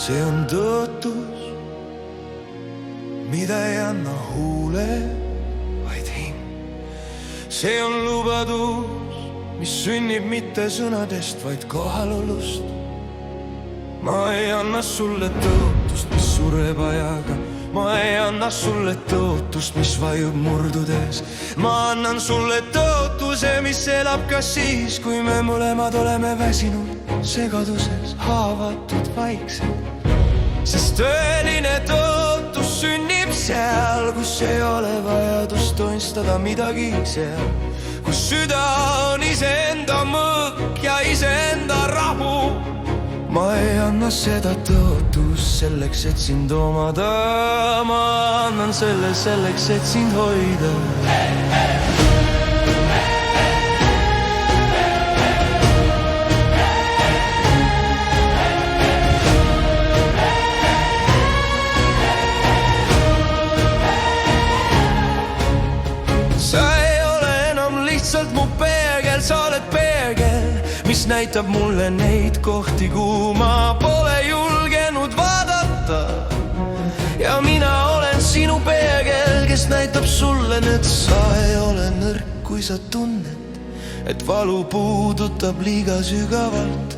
see on tõotus, mida ei anna huule, vaid hing. See on lubadus, mis sünnib mitte sõnadest, vaid kohalolust. Ma ei anna sulle tõotust, mis sureb ajaga. Ma ei anna sulle tõotust, mis vajub murdudes. Ma annan sulle tõotuse, mis elab ka siis, kui me mõlemad oleme väsinud, segaduses, haavatud vaikselt. Sest tõeline tõotus sünnib seal, kus ei ole vajadust tonistada midagi seal, kus süda on iseenda mõõk ja iseenda rahu. Ma ei anna seda tõotust selleks, et sind omada. Ma annan selle selleks, et sind hoida. Sa ei ole enam lihtsalt mu peegel, sa oled peegel, mis näitab mulle neid kohti, kuhu ma pole julgenud vaadata. Ja mina olen sinu peegel, kes näitab sulle, et sa ei ole nõrk, kui sa tunned, et valu puudutab liiga sügavalt.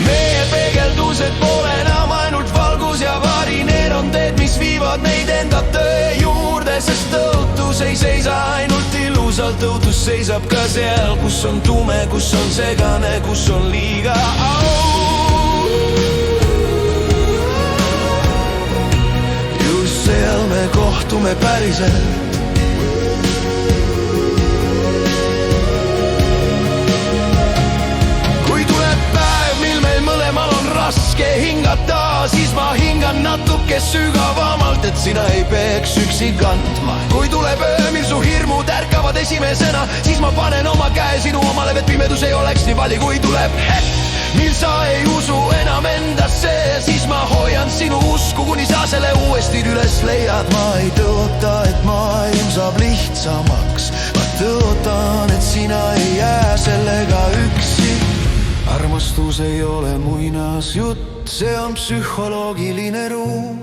Meie peegeldused pole enam ainult valgus ja vari, need on teed, mis viivad meid enda töö juurde, sest tõotus ei seisa ainult ilusalt, tõotus seisab ka seal, kus on tume, kus on segane, kus on liiga au. Just seal me kohtume päriselt. Raske hingata, siis ma hingan natuke sügavamalt, et sina ei peaks üksi kandma. Kui tuleb öö, mil su hirmud ärkavad esimesena, siis ma panen oma käe sinu omale, et pimedus ei oleks nii vali. Kui tuleb hetk, mil sa ei usu enam endasse, siis ma hoian sinu usku, kuni sa selle uuesti üles leiad. Ma ei tõota, et maailm saab lihtsamaks, ma tõotan, et sina ei jää sellega üksi. Armastus ei ole muinasjutt, see on psühholoogiline ruum,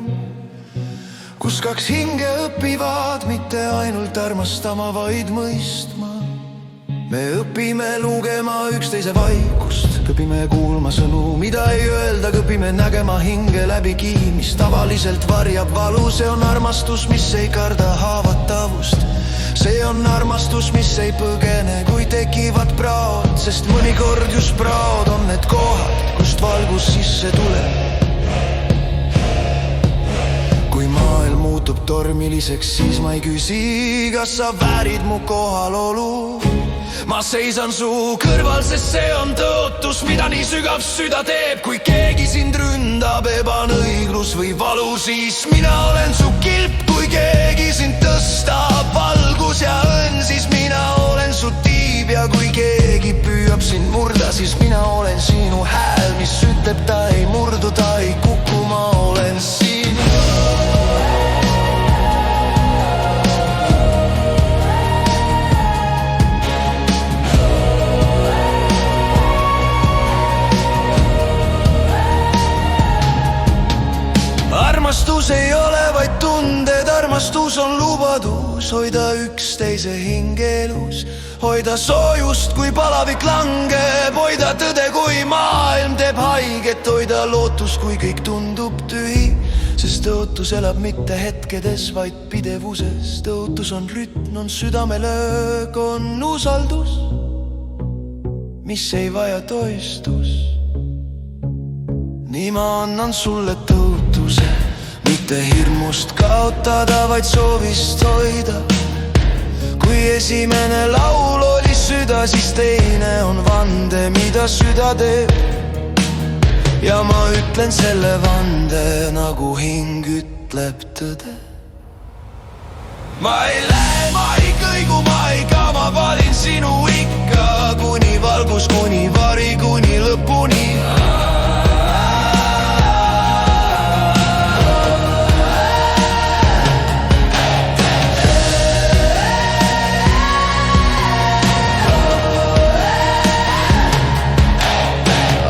kus kaks hinge õpivad mitte ainult armastama, vaid mõistma. Me õpime lugema üksteise vaikust, õpime kuulma sõnu, mida ei öelda, õpime nägema hinge läbi kihi, mis tavaliselt varjab valu. See on armastus, mis ei karda haavatavust. See on armastus, mis ei põgene, kui tekivad praod, sest mõnikord just praod on need kohad, kust valgus sisse tuleb. Kui maailm muutub tormiliseks, siis ma ei küsi, kas sa väärid mu kohalolu. Ma seisan su kõrval, sest see on tõotus, mida nii sügav süda teeb. Kui keegi sind ründab, ebanõiglus või valu, siis mina olen su kilp. Kui keegi sind tõstab, valgus ja õnn, siis mina olen su tiib. Ja kui keegi püüab sind murda, siis mina olen sinu hääl, mis ütleb, ta ei murdu, ta ei kuku, ma olen siin. Armastus ei ole vaid tunded, armastus on lubadus hoida üksteise hingelus, hoida soojust, kui palavik langeb, hoida tõde, kui maailm teeb haiget, hoida lootus, kui kõik tundub tühi, sest tõotus elab mitte hetkedes, vaid pidevuses. Tõotus on rütm, on südamelöök, on usaldus, mis ei vaja toistus. Nii ma annan sulle tõotuse, mitte hirmust kaotada, vaid soovist hoida. Kui esimene laul oli süda, siis teine on vande, mida süda teeb. Ja ma ütlen selle vande, nagu hing ütleb tõde. Ma ei lähe, ma ei kõigu, ma ei ka, ma valin sinu ikka. Kuni valgus, kuni vari, kuni lõpuni.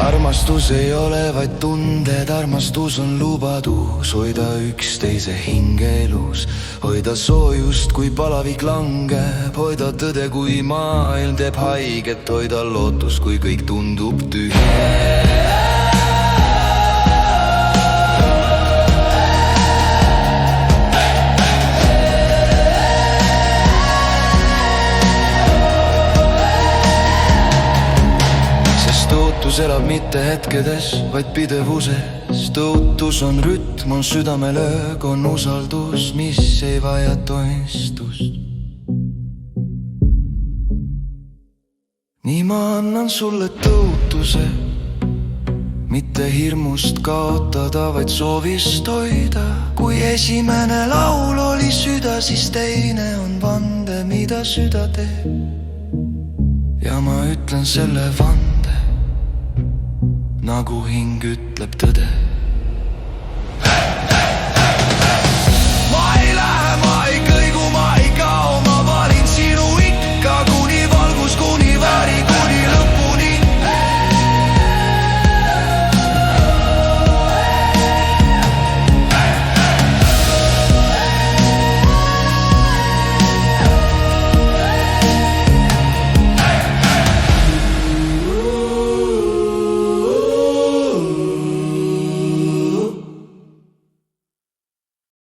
Armastus ei ole vaid tunded, armastus armastus on lubadus, hoida üksteise hingeelus, hoida soojust, kui palavik langeb, hoida tõde, kui maailm teeb haiget, hoida lootust, kui kõik tundub tühi. Tõotus elab mitte hetkedes, vaid pidevuses. Tõotus on rütm, on südamelöög, on usaldus, mis ei vaja toistust. Nii ma annan sulle tõotuse, mitte hirmust kaotada, vaid soovist hoida. Kui esimene laul oli süda, siis teine on vande, mida süda teeb. Ja ma ütlen selle vande, nagu hing ütleb tõde.